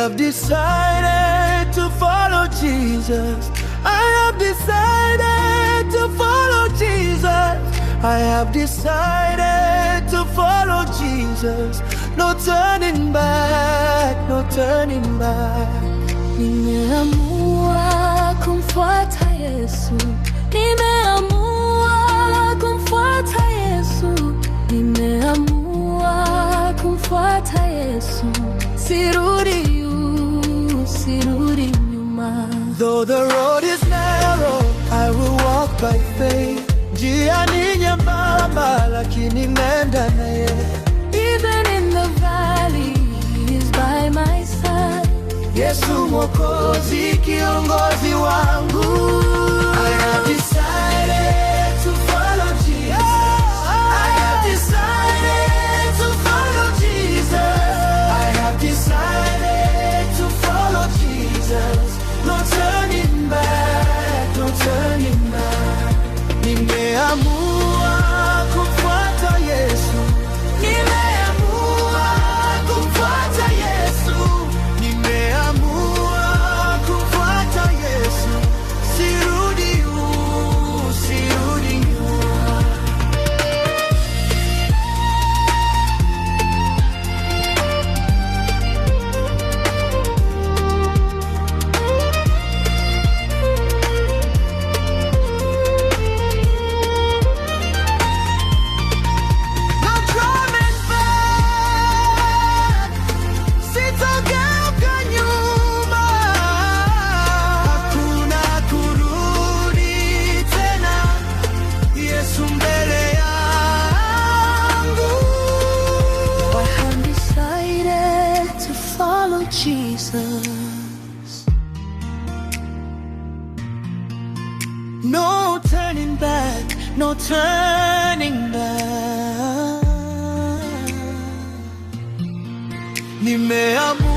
have decided to follow Jesus. I have decided to follow Jesus. I have decided to follow Jesus. No turning back, no turning back. Nimeamua kumfuata Yesu. Nimeamua kumfuata Yesu. Nimeamua kumfuata Yesu. Sirudi nyuma. Though the road is narrow, I will walk by faith. Njia ni nyembamba, lakini nenda naye. Even in the valley, He is by my side. Yesu Mwokozi, kiongozi wangu. I have decided to follow Jesus. I have decided to follow Jesus. I have decided to follow Jesus. No turning back, no turning back. Nimeamua kumfuata Yesu. Nimeamua kumfuata Yesu. Nimeamua kumfuata Yesu. Sirudi nyuma. No coming back. Sitageuka nyuma. Hakuna kurudi tena. Yesu mbele yangu. I have decided to follow Jesus. No turning back, no turning back. Nimeamua